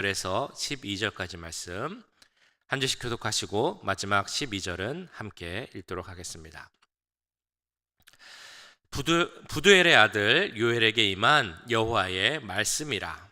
그래서 12절까지 말씀 한 절씩 교독하시고 마지막 12절은 함께 읽도록 하겠습니다. 부두엘의 아들 요엘에게 임한 여호와의 말씀이라.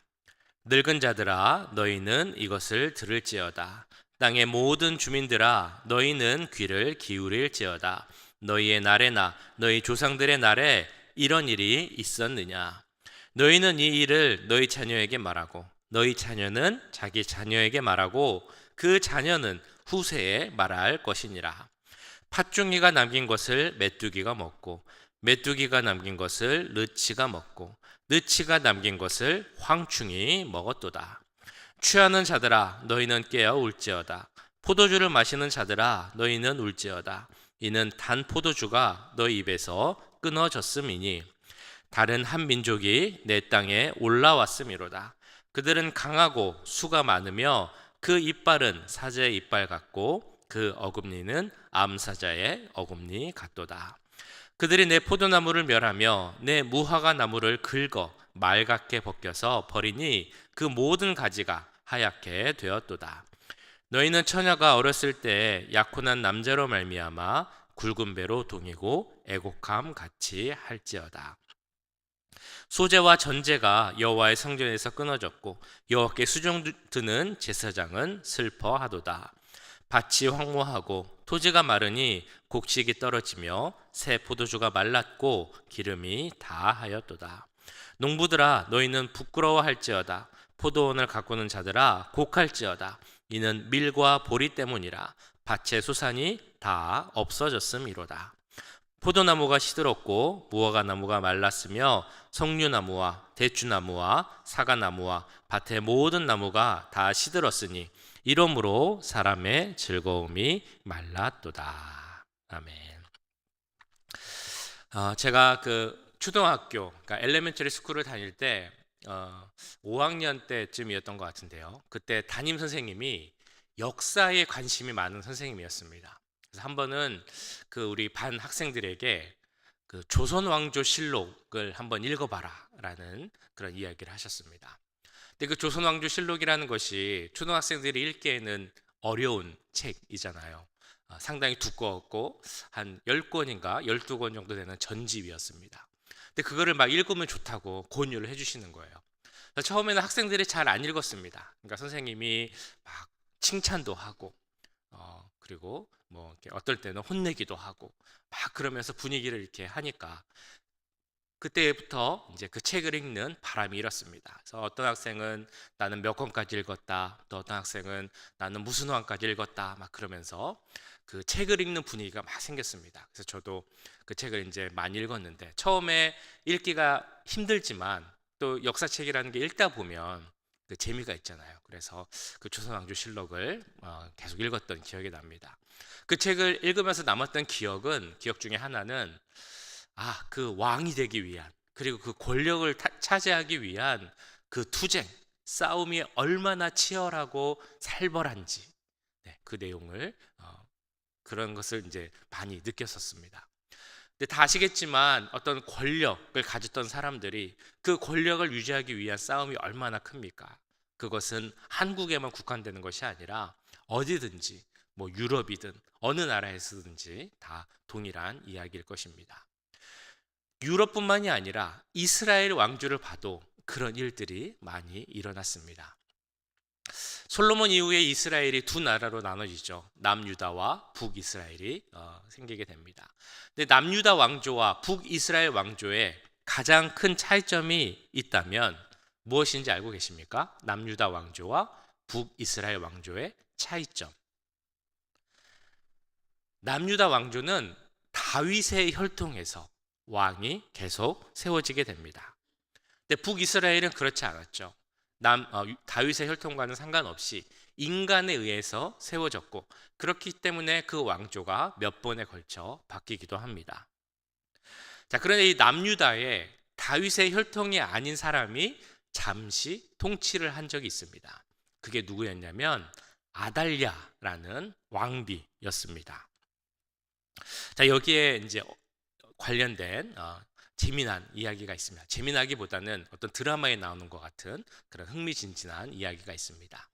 늙은 자들아 너희는 이것을 들을지어다. 땅의 모든 주민들아 너희는 귀를 기울일지어다. 너희의 날에나 너희 조상들의 날에 이런 일이 있었느냐? 너희는 이 일을 너희 자녀에게 말하고 너희 자녀는 자기 자녀에게 말하고 그 자녀는 후세에 말할 것이니라. 팥종이가 남긴 것을 메뚜기가 먹고 메뚜기가 남긴 것을 느치가 먹고 느치가 남긴 것을 황충이 먹었도다. 취하는 자들아 너희는 깨어 울지어다. 포도주를 마시는 자들아 너희는 울지어다. 이는 단 포도주가 너희 입에서 끊어졌음이니 다른 한 민족이 내 땅에 올라왔음이로다. 그들은 강하고 수가 많으며 그 이빨은 사자의 이빨 같고 그 어금니는 암사자의 어금니 같도다. 그들이 내 포도나무를 멸하며 내 무화과 나무를 긁어 말갛게 벗겨서 버리니 그 모든 가지가 하얗게 되었도다. 너희는 처녀가 어렸을 때 약혼한 남자로 말미암아 굵은 배로 동이고 애곡함 같이 할지어다. 소재와 전제가 여호와의 성전에서 끊어졌고 여호와께 수종 드는 제사장은 슬퍼하도다. 밭이 황무하고 토지가 마르니 곡식이 떨어지며 새 포도주가 말랐고 기름이 다하였도다. 농부들아 너희는 부끄러워할지어다. 포도원을 가꾸는 자들아 곡할지어다. 이는 밀과 보리 때문이라. 밭의 수산이 다 없어졌음이로다. 포도나무가 시들었고 무화과 나무가 말랐으며 석류나무와 대추나무와 사과나무와 밭의 모든 나무가 다 시들었으니 이러므로 사람의 즐거움이 말랐도다. 아멘. 제가 그 초등학교, 그러니까 엘레멘터리 스쿨을 다닐 때 5학년 때쯤이었던 것 같은데요. 그때 담임 선생님이 역사에 관심이 많은 선생님이었습니다. 그래서 한 번은 그 우리 반 학생들에게 그 조선 왕조 실록을 한번 읽어봐라라는 그런 이야기를 하셨습니다. 근데 그 조선 왕조 실록이라는 것이 초등학생들이 읽기에는 어려운 책이잖아요. 상당히 두꺼웠고 한 10권인가 12권 정도 되는 전집이었습니다. 근데 그거를 막 읽으면 좋다고 권유를 해주시는 거예요. 처음에는 학생들이 잘 안 읽었습니다. 그러니까 선생님이 막 칭찬도 하고 그리고 뭐 이렇게 어떨 때는 혼내기도 하고 막 그러면서 분위기를 이렇게 하니까 그때부터 이제 그 책을 읽는 바람이 일었습니다. 그래서 어떤 학생은 나는 몇 권까지 읽었다, 또 어떤 학생은 나는 무슨 화까지 읽었다, 막 그러면서 그 책을 읽는 분위기가 막 생겼습니다. 그래서 저도 그 책을 이제 많이 읽었는데 처음에 읽기가 힘들지만 또 역사책이라는 게 읽다 보면 그 재미가 있잖아요. 그래서 그 조선왕조실록을 계속 읽었던 기억이 납니다. 그 책을 읽으면서 남았던 기억 중에 하나는 그 왕이 되기 위한 그리고 그 권력을 차지하기 위한 그 투쟁, 싸움이 얼마나 치열하고 살벌한지 그 내용을 그런 것을 이제 많이 느꼈었습니다. 근데 다 아시겠지만 어떤 권력을 가졌던 사람들이 그 권력을 유지하기 위한 싸움이 얼마나 큽니까? 그것은 한국에만 국한되는 것이 아니라 어디든지 뭐 유럽이든 어느 나라에서든지 다 동일한 이야기일 것입니다. 유럽뿐만이 아니라 이스라엘 왕조를 봐도 그런 일들이 많이 일어났습니다. 솔로몬 이후에 이스라엘이 두 나라로 나눠지죠. 남유다와 북이스라엘이 생기게 됩니다. 근데 남유다 왕조와 북이스라엘 왕조에 가장 큰 차이점이 있다면 무엇인지 알고 계십니까? 남유다 왕조와 북이스라엘 왕조의 차이점. 남유다 왕조는 다윗의 혈통에서 왕이 계속 세워지게 됩니다. 근데 북이스라엘은 그렇지 않았죠. 다윗의 혈통과는 상관없이 인간에 의해서 세워졌고 그렇기 때문에 그 왕조가 몇 번에 걸쳐 바뀌기도 합니다. 자, 그런데 이 남유다에 다윗의 혈통이 아닌 사람이 잠시 통치를 한 적이 있습니다. 그게 누구였냐면 아달랴라는 왕비였습니다. 자, 여기에 이제 관련된 재미난 이야기가 있습니다. 재미나기보다는 어떤 드라마에 나오는 것 같은 그런 흥미진진한 이야기가 있습니다.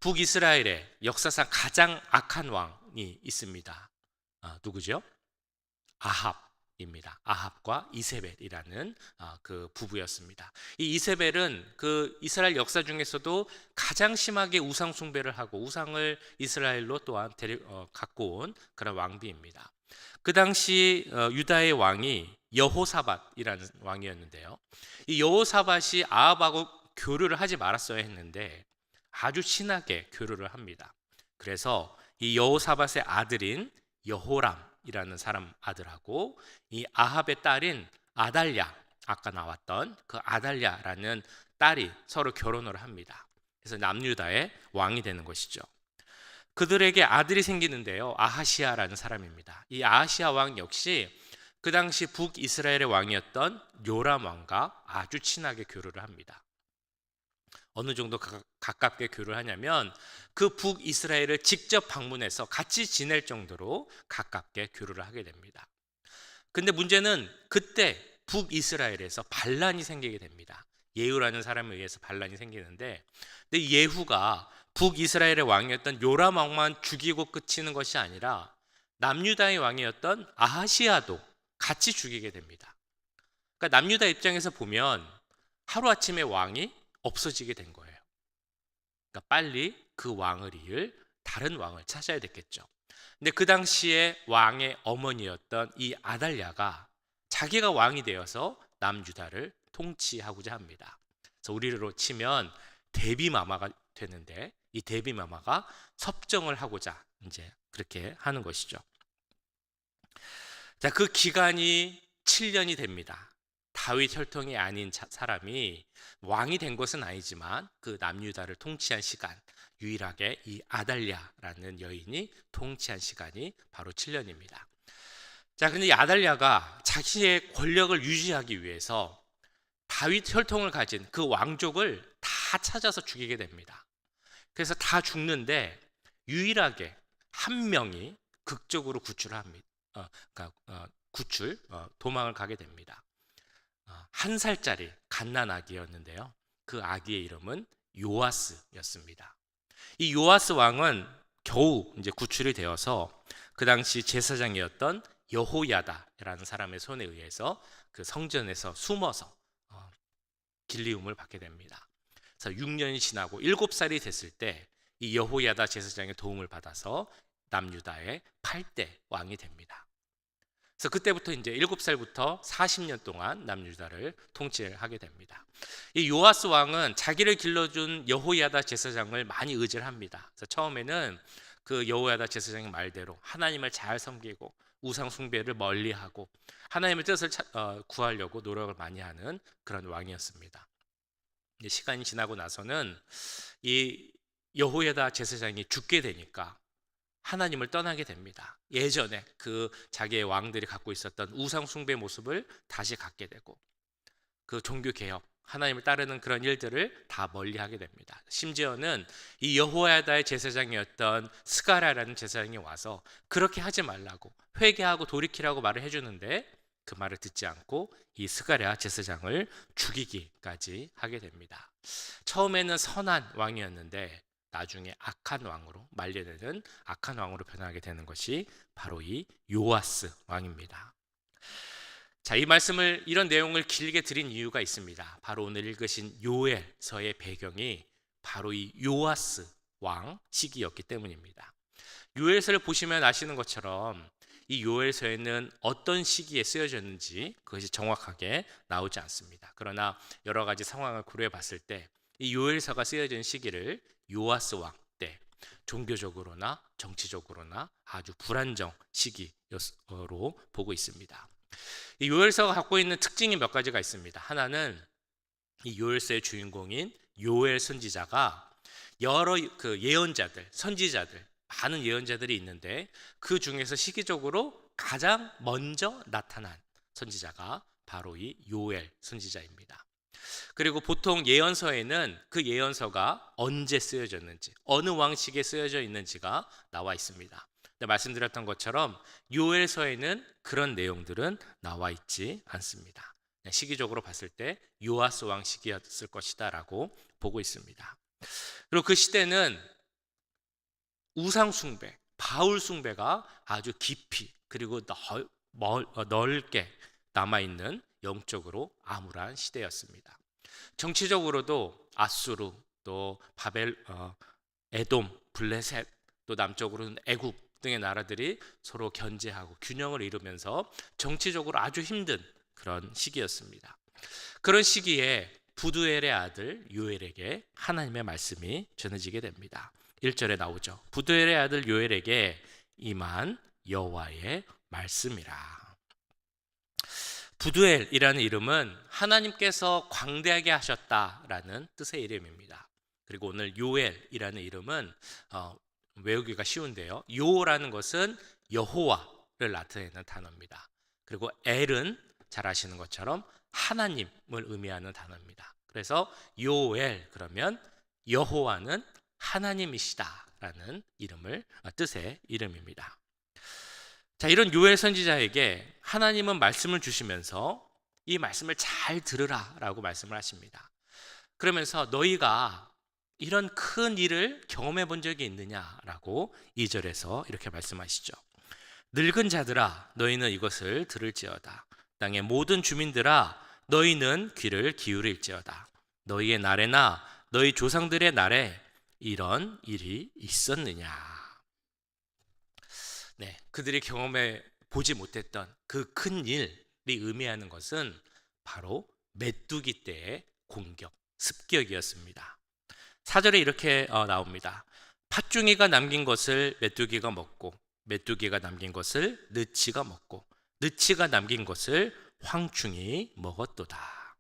북이스라엘에 역사상 가장 악한 왕이 있습니다. 누구죠? 아합입니다. 아합과 이세벨이라는 그 부부였습니다. 이 이세벨은 그 이스라엘 역사 중에서도 가장 심하게 우상 숭배를 하고 우상을 이스라엘로 또한 갖고 온 그런 왕비입니다. 그 당시 유다의 왕이 여호사밧이라는 왕이었는데요. 이 여호사밧이 아합하고 교류를 하지 말았어야 했는데 아주 친하게 교류를 합니다. 그래서 이 여호사밧의 아들인 여호람이라는 사람 아들하고 이 아합의 딸인 아달랴, 아까 나왔던 그 아달랴라는 딸이 서로 결혼을 합니다. 그래서 남유다의 왕이 되는 것이죠. 그들에게 아들이 생기는데요, 아하시아라는 사람입니다. 이 아하시아 왕 역시 그 당시 북이스라엘의 왕이었던 요람 왕과 아주 친하게 교류를 합니다. 어느 정도 가깝게 교류를 하냐면 그 북이스라엘을 직접 방문해서 같이 지낼 정도로 가깝게 교류를 하게 됩니다. 근데 문제는 그때 북이스라엘에서 반란이 생기게 됩니다. 예후라는 사람에 의해서 반란이 생기는데, 근데 예후가 북이스라엘의 왕이었던 요람 왕만 죽이고 끝이는 것이 아니라 남유다의 왕이었던 아하시아도 같이 죽이게 됩니다. 그러니까 남유다 입장에서 보면 하루아침에 왕이 없어지게 된 거예요. 그러니까 빨리 그 왕을 이을 다른 왕을 찾아야 됐겠죠. 근데 그 당시에 왕의 어머니였던 이 아달랴가 자기가 왕이 되어서 남유다를 통치하고자 합니다. 그래서 우리로 치면 대비마마가 되는데, 이 대비마마가 섭정을 하고자 이제 그렇게 하는 것이죠. 자, 그 기간이 7년이 됩니다. 다윗 혈통이 아닌 사람이 왕이 된 것은 아니지만 그 남유다를 통치한 시간, 유일하게 이 아달랴라는 여인이 통치한 시간이 바로 7년입니다. 자, 근데 이 아달랴가 자기의 권력을 유지하기 위해서 다윗 혈통을 가진 그 왕족을 다 찾아서 죽이게 됩니다. 그래서 다 죽는데 유일하게 한 명이 극적으로 도망을 가게 됩니다. 한 살짜리 갓난아기였는데요. 그 아기의 이름은 요아스였습니다. 이 요아스 왕은 겨우 이제 구출이 되어서 그 당시 제사장이었던 여호야다라는 사람의 손에 의해서 그 성전에서 숨어서 길리움을 받게 됩니다. 그래서 6년이 지나고 7살이 됐을 때 이 여호야다 제사장의 도움을 받아서 남유다의 8대 왕이 됩니다. 그래서 그때부터 이제 7살부터 40년 동안 남유다를 통치하게 됩니다. 이 요아스 왕은 자기를 길러준 여호야다 제사장을 많이 의지를 합니다. 그래서 처음에는 그 여호야다 제사장의 말대로 하나님을 잘 섬기고 우상 숭배를 멀리하고 하나님의 뜻을 구하려고 노력을 많이 하는 그런 왕이었습니다. 시간이 지나고 나서는 이 여호야다 제사장이 죽게 되니까 하나님을 떠나게 됩니다. 예전에 그 자기의 왕들이 갖고 있었던 우상 숭배 모습을 다시 갖게 되고 그 종교 개혁, 하나님을 따르는 그런 일들을 다 멀리하게 됩니다. 심지어는 이 여호야다의 제사장이었던 스가랴라는 제사장이 와서 그렇게 하지 말라고 회개하고 돌이키라고 말을 해주는데 그 말을 듣지 않고 이 스가랴 제사장을 죽이기까지 하게 됩니다. 처음에는 선한 왕이었는데 나중에 악한 왕으로 말려되는 악한 왕으로 변하게 되는 것이 바로 이 요아스 왕입니다. 자, 이 말씀을 이런 내용을 길게 드린 이유가 있습니다. 바로 오늘 읽으신 요엘서의 배경이 바로 이 요아스 왕 시기였기 때문입니다. 요엘서를 보시면 아시는 것처럼 이 요엘서에는 어떤 시기에 쓰여졌는지 그것이 정확하게 나오지 않습니다. 그러나 여러 가지 상황을 고려해 봤을 때 이 요엘서가 쓰여진 시기를 요아스 왕 때 종교적으로나 정치적으로나 아주 불안정 시기로 보고 있습니다. 이 요엘서가 갖고 있는 특징이 몇 가지가 있습니다. 하나는 이 요엘서의 주인공인 요엘 선지자가 여러 그 예언자들, 선지자들, 많은 예언자들이 있는데 그 중에서 시기적으로 가장 먼저 나타난 선지자가 바로 이 요엘 선지자입니다. 그리고 보통 예언서에는 그 예언서가 언제 쓰여졌는지, 어느 왕시기에 쓰여져 있는지가 나와 있습니다. 근데 말씀드렸던 것처럼 요엘서에는 그런 내용들은 나와 있지 않습니다. 시기적으로 봤을 때 요아스 왕 시기였을 것이다라고 보고 있습니다. 그리고 그 시대는 우상 숭배, 바울 숭배가 아주 깊이 그리고 넓게 남아있는 영적으로 암울한 시대였습니다. 정치적으로도 아수르, 또 에돔, 블레셋, 또 남쪽으로는 애굽 등의 나라들이 서로 견제하고 균형을 이루면서 정치적으로 아주 힘든 그런 시기였습니다. 그런 시기에 부두엘의 아들 요엘에게 하나님의 말씀이 전해지게 됩니다. 1절에 나오죠. 부두엘의 아들 요엘에게 임한 여호와의 말씀이라. 부두엘이라는 이름은 하나님께서 광대하게 하셨다라는 뜻의 이름입니다. 그리고 오늘 요엘이라는 이름은 외우기가 쉬운데요. 요라는 것은 여호와를 나타내는 단어입니다. 그리고 엘은 잘 아시는 것처럼 하나님을 의미하는 단어입니다. 그래서 요엘 그러면 여호와는 하나님이시다라는 뜻의 이름입니다. 자, 이런 요엘 선지자에게 하나님은 말씀을 주시면서 이 말씀을 잘 들으라라고 말씀을 하십니다. 그러면서 너희가 이런 큰 일을 경험해 본 적이 있느냐라고 2절에서 이렇게 말씀하시죠. 늙은 자들아 너희는 이것을 들을지어다. 땅의 모든 주민들아 너희는 귀를 기울일지어다. 너희의 날에나 너희 조상들의 날에 이런 일이 있었느냐. 네, 그들이 경험해 보지 못했던 그 큰 일이 의미하는 것은 바로 메뚜기 떼의 공격, 습격이었습니다. 4절에 이렇게 나옵니다. 팥중이가 남긴 것을 메뚜기가 먹고 메뚜기가 남긴 것을 느치가 먹고 느치가 남긴 것을 황충이 먹었도다.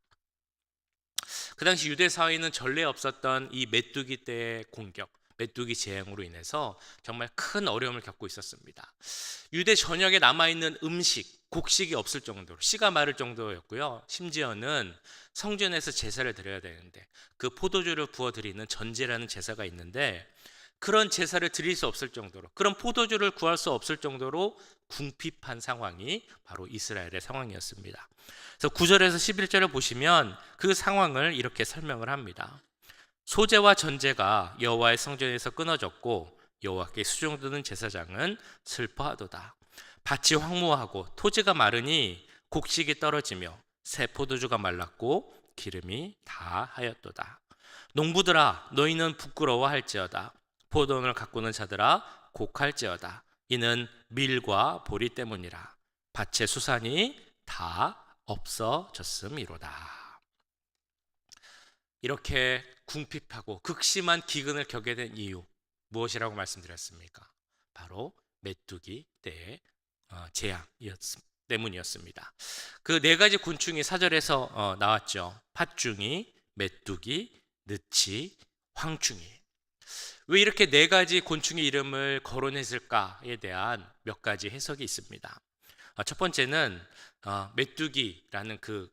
그 당시 유대 사회에는 전례 없었던 이 메뚜기 떼의 공격, 메뚜기 재앙으로 인해서 정말 큰 어려움을 겪고 있었습니다. 유대 전역에 남아있는 음식, 곡식이 없을 정도로 씨가 마를 정도였고요. 심지어는 성전에서 제사를 드려야 되는데 그 포도주를 부어드리는 전제라는 제사가 있는데 그런 제사를 드릴 수 없을 정도로, 그런 포도주를 구할 수 없을 정도로 궁핍한 상황이 바로 이스라엘의 상황이었습니다. 그래서 9절에서 11절을 보시면 그 상황을 이렇게 설명을 합니다. 소재와 전제가 여호와의 성전에서 끊어졌고 여호와께 수종드는 제사장은 슬퍼하도다. 밭이 황무하고 토지가 마르니 곡식이 떨어지며 새 포도주가 말랐고 기름이 다하였도다. 농부들아 너희는 부끄러워할지어다. 포도원을 가꾸는 자들아 곡할지어다. 이는 밀과 보리 때문이라. 밭의 수산이 다 없어졌음이로다. 이렇게 궁핍하고 극심한 기근을 겪게 된 이유 무엇이라고 말씀드렸습니까? 바로 메뚜기 떼의 재앙 때문이었습니다. 그 네 가지 곤충이 사절에서 나왔죠. 팥중이, 메뚜기, 느치, 황충이. 왜 이렇게 네 가지 곤충의 이름을 거론했을까에 대한 몇 가지 해석이 있습니다. 첫 번째는 메뚜기라는 그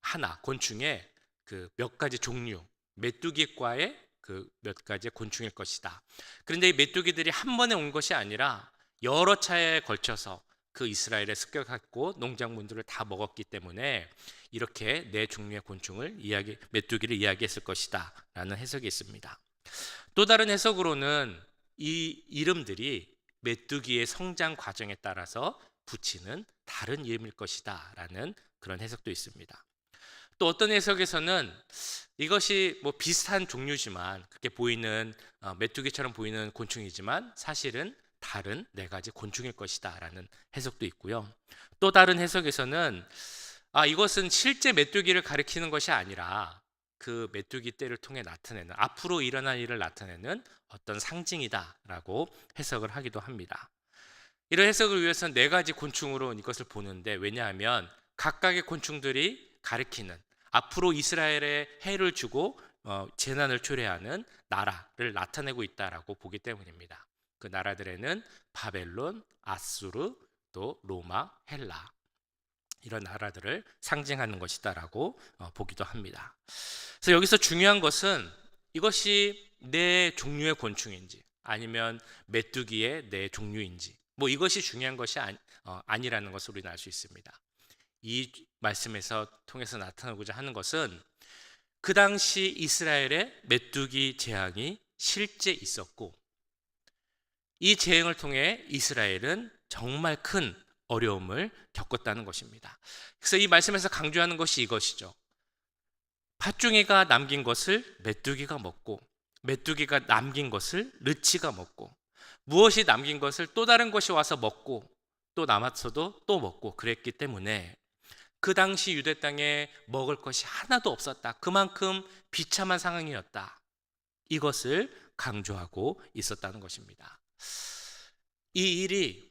하나 곤충의 그 몇 가지 종류, 메뚜기과의 그 몇 가지 곤충일 것이다. 그런데 이 메뚜기들이 한 번에 온 것이 아니라 여러 차례에 걸쳐서 그 이스라엘에 습격했고 농작물들을 다 먹었기 때문에 이렇게 네 종류의 메뚜기를 이야기했을 것이다라는 해석이 있습니다. 또 다른 해석으로는 이 이름들이 메뚜기의 성장 과정에 따라서 붙이는 다른 이름일 것이다라는 그런 해석도 있습니다. 또 어떤 해석에서는 이것이 뭐 비슷한 종류지만 그렇게 보이는 메뚜기처럼 보이는 곤충이지만 사실은 다른 네 가지 곤충일 것이다라는 해석도 있고요. 또 다른 해석에서는 이것은 실제 메뚜기를 가리키는 것이 아니라 그 메뚜기 떼를 통해 나타내는 앞으로 일어날 일을 나타내는 어떤 상징이다라고 해석을 하기도 합니다. 이런 해석을 위해서는 네 가지 곤충으로 이것을 보는데 왜냐하면 각각의 곤충들이 가리키는 앞으로 이스라엘에 해를 주고 재난을 초래하는 나라를 나타내고 있다라고 보기 때문입니다. 그 나라들에는 바벨론, 아수르, 또 로마, 헬라 이런 나라들을 상징하는 것이다라고 보기도 합니다. 그래서 여기서 중요한 것은 이것이 네 종류의 곤충인지 아니면 메뚜기의 네 종류인지 뭐 이것이 중요한 것이 아니라는 것을 우리는 알 수 있습니다. 이 말씀에서 통해서 나타나고자 하는 것은 그 당시 이스라엘의 메뚜기 재앙이 실제 있었고 이 재앙을 통해 이스라엘은 정말 큰 어려움을 겪었다는 것입니다. 그래서 이 말씀에서 강조하는 것이 이것이죠. 팥중이가 남긴 것을 메뚜기가 먹고 메뚜기가 남긴 것을 르치가 먹고 무엇이 남긴 것을 또 다른 것이 와서 먹고 또 남았어도 또 먹고 그랬기 때문에 그 당시 유대 땅에 먹을 것이 하나도 없었다. 그만큼 비참한 상황이었다. 이것을 강조하고 있었다는 것입니다. 이 일이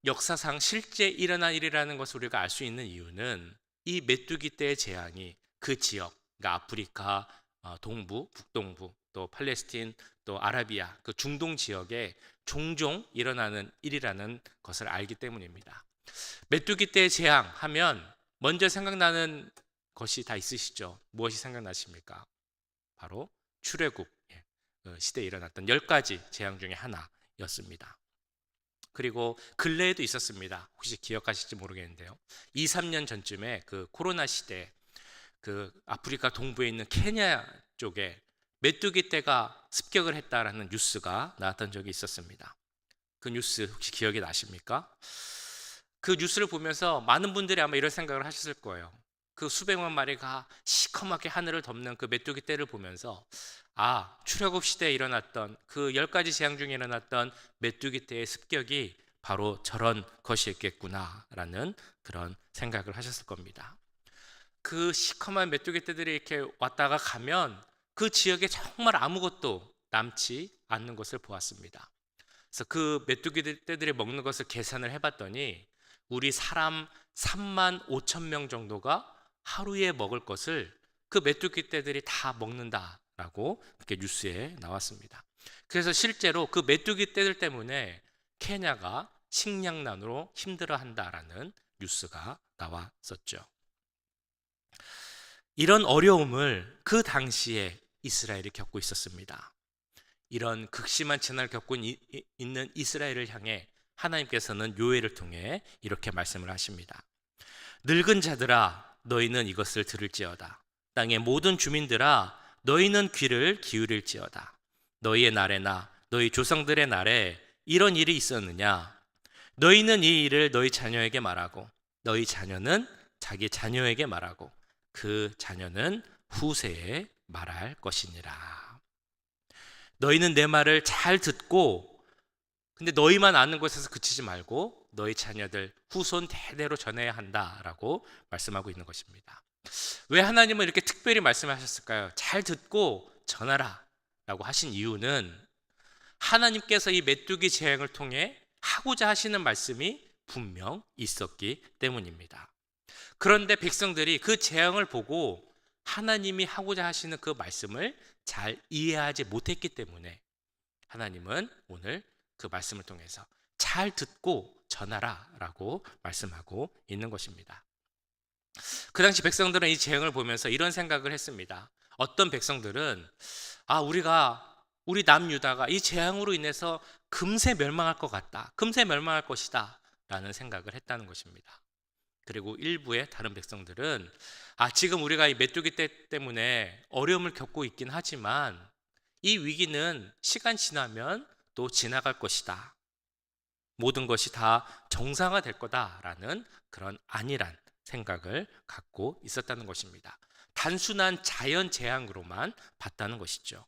역사상 실제 일어난 일이라는 것을 우리가 알 수 있는 이유는 이 메뚜기 떼의 재앙이 그 지역, 그러니까 아프리카 동부, 북동부, 또 팔레스틴, 또 아라비아, 그 중동 지역에 종종 일어나는 일이라는 것을 알기 때문입니다. 메뚜기 떼의 재앙 하면 먼저 생각나는 것이 다 있으시죠? 무엇이 생각나십니까? 바로 출애굽 시대에 일어났던 10가지 재앙 중에 하나였습니다. 그리고 근래에도 있었습니다. 혹시 기억하실지 모르겠는데요. 2, 3년 전쯤에 그 코로나 시대 그 아프리카 동부에 있는 케냐 쪽에 메뚜기 떼가 습격을 했다라는 뉴스가 나왔던 적이 있었습니다. 그 뉴스 혹시 기억이 나십니까? 그 뉴스를 보면서 많은 분들이 아마 이런 생각을 하셨을 거예요. 그 수백만 마리가 시커멓게 하늘을 덮는 그 메뚜기 떼를 보면서 출애굽 시대에 일어났던 그 10가지 재앙 중에 일어났던 메뚜기 떼의 습격이 바로 저런 것이었겠구나라는 그런 생각을 하셨을 겁니다. 그 시커먼 메뚜기 떼들이 이렇게 왔다가 가면 그 지역에 정말 아무것도 남지 않는 것을 보았습니다. 그래서 그 메뚜기 떼들이 먹는 것을 계산을 해봤더니 우리 사람 3만 5천 명 정도가 하루에 먹을 것을 그 메뚜기 떼들이 다 먹는다라고 이렇게 뉴스에 나왔습니다. 그래서 실제로 그 메뚜기 떼들 때문에 케냐가 식량난으로 힘들어한다라는 뉴스가 나왔었죠. 이런 어려움을 그 당시에 이스라엘이 겪고 있었습니다. 이런 극심한 재난을 겪고 있는 이스라엘을 향해 하나님께서는 요엘을 통해 이렇게 말씀을 하십니다. 늙은 자들아 너희는 이것을 들을지어다. 땅의 모든 주민들아 너희는 귀를 기울일지어다. 너희의 날에나 너희 조상들의 날에 이런 일이 있었느냐? 너희는 이 일을 너희 자녀에게 말하고 너희 자녀는 자기 자녀에게 말하고 그 자녀는 후세에 말할 것이니라. 너희는 내 말을 잘 듣고 근데 너희만 아는 것에서 그치지 말고 너희 자녀들 후손 대대로 전해야 한다라고 말씀하고 있는 것입니다. 왜 하나님은 이렇게 특별히 말씀하셨을까요? 잘 듣고 전하라 라고 하신 이유는 하나님께서 이 메뚜기 재앙을 통해 하고자 하시는 말씀이 분명 있었기 때문입니다. 그런데 백성들이 그 재앙을 보고 하나님이 하고자 하시는 그 말씀을 잘 이해하지 못했기 때문에 하나님은 오늘 그 말씀을 통해서 잘 듣고 전하라 라고 말씀하고 있는 것입니다. 그 당시 백성들은 이 재앙을 보면서 이런 생각을 했습니다. 어떤 백성들은 우리 남유다가 이 재앙으로 인해서 금세 멸망할 것 같다. 금세 멸망할 것이다 라는 생각을 했다는 것입니다. 그리고 일부의 다른 백성들은 지금 우리가 이 메뚜기 떼 때문에 어려움을 겪고 있긴 하지만 이 위기는 시간 지나면 또 지나갈 것이다. 모든 것이 다 정상화될 거다라는 그런 안일한 생각을 갖고 있었다는 것입니다. 단순한 자연 재앙으로만 봤다는 것이죠.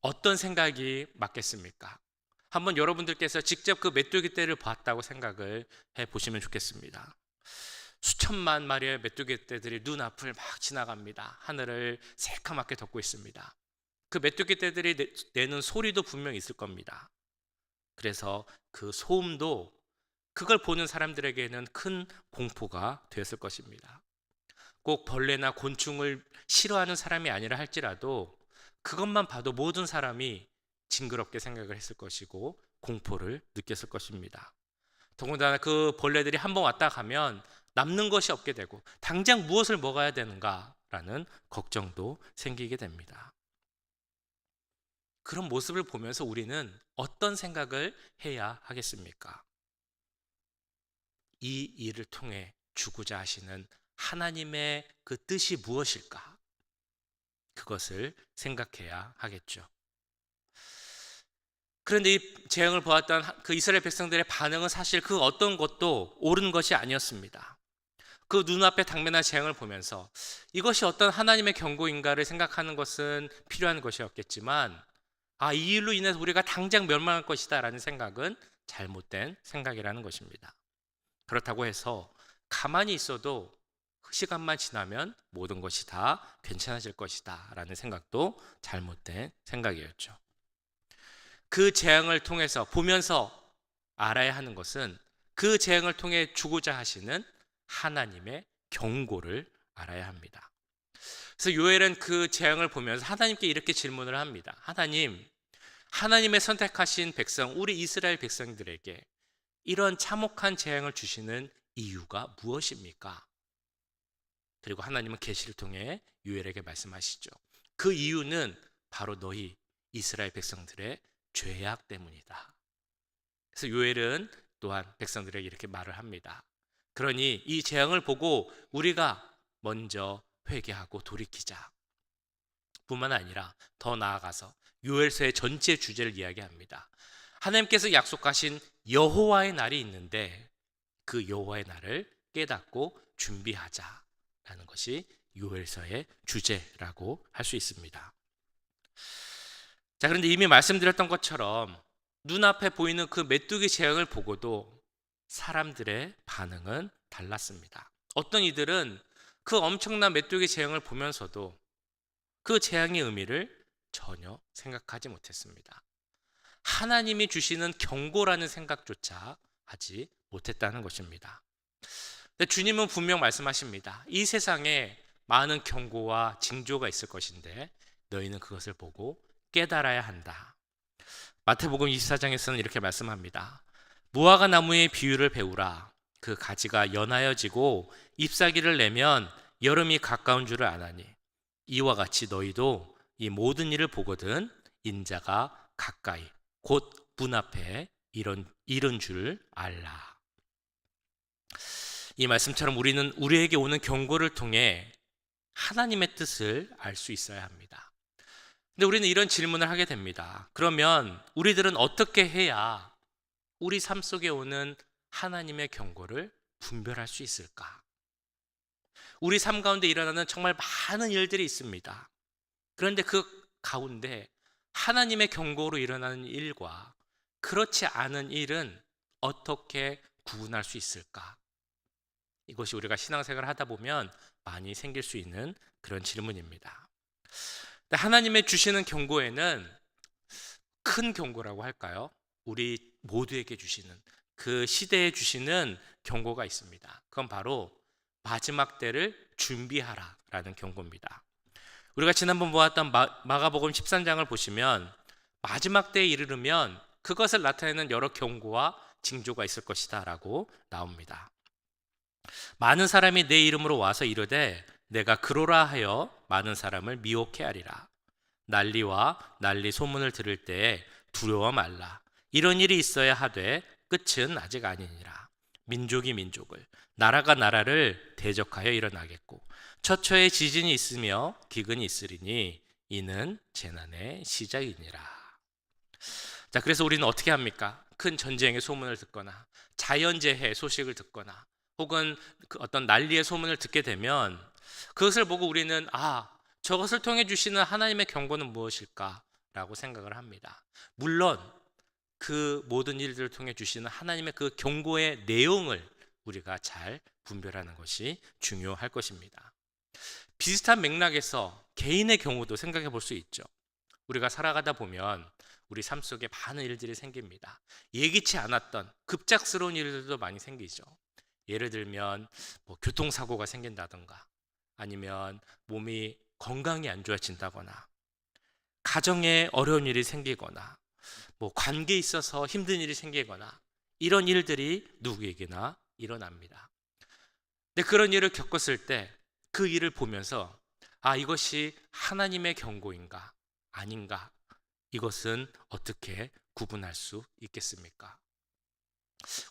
어떤 생각이 맞겠습니까? 한번 여러분들께서 직접 그 메뚜기 떼를 봤다고 생각을 해보시면 좋겠습니다. 수천만 마리의 메뚜기 떼들이 눈앞을 막 지나갑니다. 하늘을 새카맣게 덮고 있습니다. 그 메뚜기 떼들이 내는 소리도 분명히 있을 겁니다. 그래서 그 소음도 그걸 보는 사람들에게는 큰 공포가 되었을 것입니다. 꼭 벌레나 곤충을 싫어하는 사람이 아니라 할지라도 그것만 봐도 모든 사람이 징그럽게 생각을 했을 것이고 공포를 느꼈을 것입니다. 더군다나 그 벌레들이 한번 왔다 가면 남는 것이 없게 되고 당장 무엇을 먹어야 되는가라는 걱정도 생기게 됩니다. 그런 모습을 보면서 우리는 어떤 생각을 해야 하겠습니까? 이 일을 통해 주고자 하시는 하나님의 그 뜻이 무엇일까? 그것을 생각해야 하겠죠. 그런데 이 재앙을 보았던 그 이스라엘 백성들의 반응은 사실 그 어떤 것도 옳은 것이 아니었습니다. 그 눈앞에 당면한 재앙을 보면서 이것이 어떤 하나님의 경고인가를 생각하는 것은 필요한 것이었겠지만, 이 일로 인해서 우리가 당장 멸망할 것이다 라는 생각은 잘못된 생각이라는 것입니다. 그렇다고 해서 가만히 있어도 그 시간만 지나면 모든 것이 다 괜찮아질 것이다 라는 생각도 잘못된 생각이었죠. 그 재앙을 통해서 보면서 알아야 하는 것은 그 재앙을 통해 주고자 하시는 하나님의 경고를 알아야 합니다. 그래서 요엘은 그 재앙을 보면서 하나님께 이렇게 질문을 합니다. 하나님의 선택하신 백성, 우리 이스라엘 백성들에게 이런 참혹한 재앙을 주시는 이유가 무엇입니까? 그리고 하나님은 계시를 통해 요엘에게 말씀하시죠. 그 이유는 바로 너희 이스라엘 백성들의 죄악 때문이다. 그래서 요엘은 또한 백성들에게 이렇게 말을 합니다. 그러니 이 재앙을 보고 우리가 먼저 회개하고 돌이키자. 뿐만 아니라 더 나아가서 요엘서의 전체 주제를 이야기합니다. 하나님께서 약속하신 여호와의 날이 있는데 그 여호와의 날을 깨닫고 준비하자라는 것이 요엘서의 주제라고 할 수 있습니다. 자, 그런데 이미 말씀드렸던 것처럼 눈앞에 보이는 그 메뚜기 재앙을 보고도 사람들의 반응은 달랐습니다. 어떤 이들은 그 엄청난 메뚜기 재앙을 보면서도 그 재앙의 의미를 전혀 생각하지 못했습니다. 하나님이 주시는 경고라는 생각조차 하지 못했다는 것입니다. 근데 주님은 분명 말씀하십니다. 이 세상에 많은 경고와 징조가 있을 것인데 너희는 그것을 보고 깨달아야 한다. 마태복음 24장에서는 이렇게 말씀합니다. 무화과 나무의 비유를 배우라. 그 가지가 연하여지고 잎사귀를 내면 여름이 가까운 줄을 아나니 이와 같이 너희도 이 모든 일을 보거든 인자가 가까이 곧 문 앞에 이른 줄 알라. 이 말씀처럼 우리는 우리에게 오는 경고를 통해 하나님의 뜻을 알 수 있어야 합니다. 근데 우리는 이런 질문을 하게 됩니다. 그러면 우리들은 어떻게 해야 우리 삶 속에 오는 하나님의 경고를 분별할 수 있을까? 우리 삶 가운데 일어나는 정말 많은 일들이 있습니다. 그런데 그 가운데 하나님의 경고로 일어나는 일과 그렇지 않은 일은 어떻게 구분할 수 있을까? 이것이 우리가 신앙생활을 하다 보면 많이 생길 수 있는 그런 질문입니다. 하나님의 주시는 경고에는 큰 경고라고 할까요? 우리 모두에게 주시는 그 시대에 주시는 경고가 있습니다. 그건 바로 마지막 때를 준비하라 라는 경고입니다. 우리가 지난번 보았던 마가복음 13장을 보시면 마지막 때에 이르르면 그것을 나타내는 여러 경고와 징조가 있을 것이다 라고 나옵니다. 많은 사람이 내 이름으로 와서 이르되 내가 그로라 하여 많은 사람을 미혹해 하리라. 난리와 난리 소문을 들을 때에 두려워 말라. 이런 일이 있어야 하되 끝은 아직 아니니라. 민족이 민족을 나라가 나라를 대적하여 일어나겠고 처처에 지진이 있으며 기근이 있으리니 이는 재난의 시작이니라. 자, 그래서 우리는 어떻게 합니까? 큰 전쟁의 소문을 듣거나 자연재해 소식을 듣거나 혹은 그 어떤 난리의 소문을 듣게 되면 그것을 보고 우리는 저것을 통해 주시는 하나님의 경고는 무엇일까? 라고 생각을 합니다. 물론 그 모든 일들을 통해 주시는 하나님의 그 경고의 내용을 우리가 잘 분별하는 것이 중요할 것입니다. 비슷한 맥락에서 개인의 경우도 생각해 볼 수 있죠. 우리가 살아가다 보면 우리 삶 속에 많은 일들이 생깁니다. 예기치 않았던 급작스러운 일들도 많이 생기죠. 예를 들면 교통사고가 생긴다던가 아니면 몸이 건강이 안 좋아진다거나 가정에 어려운 일이 생기거나 관계에 있어서 힘든 일이 생기거나 이런 일들이 누구에게나 일어납니다. 근데 그런 일을 겪었을 때 그 일을 보면서 이것이 하나님의 경고인가 아닌가 이것은 어떻게 구분할 수 있겠습니까?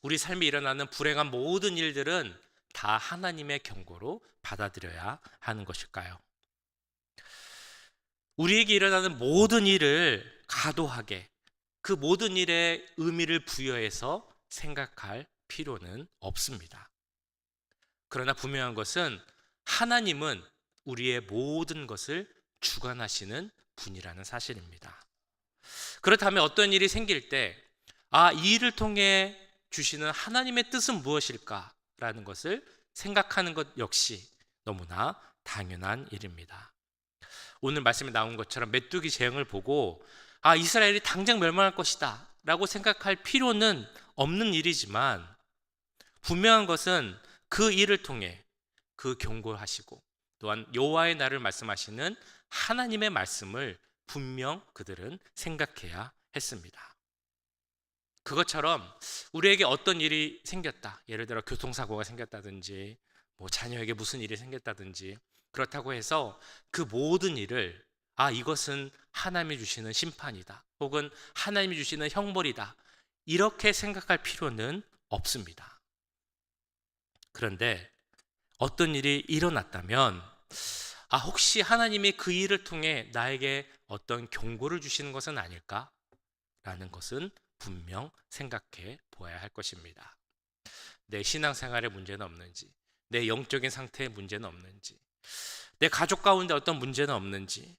우리 삶에 일어나는 불행한 모든 일들은 다 하나님의 경고로 받아들여야 하는 것일까요? 우리에게 일어나는 모든 일을 과도하게 그 모든 일에 의미를 부여해서 생각할 필요는 없습니다. 그러나 분명한 것은 하나님은 우리의 모든 것을 주관하시는 분이라는 사실입니다. 그렇다면 어떤 일이 생길 때, 이 일을 통해 주시는 하나님의 뜻은 무엇일까라는 것을 생각하는 것 역시 너무나 당연한 일입니다. 오늘 말씀에 나온 것처럼 메뚜기 재앙을 보고 이스라엘이 당장 멸망할 것이다 라고 생각할 필요는 없는 일이지만, 분명한 것은 그 일을 통해 그 경고하시고 또한 여호와의 날을 말씀하시는 하나님의 말씀을 분명 그들은 생각해야 했습니다. 그것처럼 우리에게 어떤 일이 생겼다, 예를 들어 교통사고가 생겼다든지 자녀에게 무슨 일이 생겼다든지, 그렇다고 해서 그 모든 일을 이것은 하나님이 주시는 심판이다 혹은 하나님이 주시는 형벌이다 이렇게 생각할 필요는 없습니다. 그런데 어떤 일이 일어났다면 혹시 하나님이 그 일을 통해 나에게 어떤 경고를 주시는 것은 아닐까라는 것은 분명 생각해 보아야 할 것입니다. 내 신앙생활에 문제는 없는지, 내 영적인 상태에 문제는 없는지, 내 가족 가운데 어떤 문제는 없는지,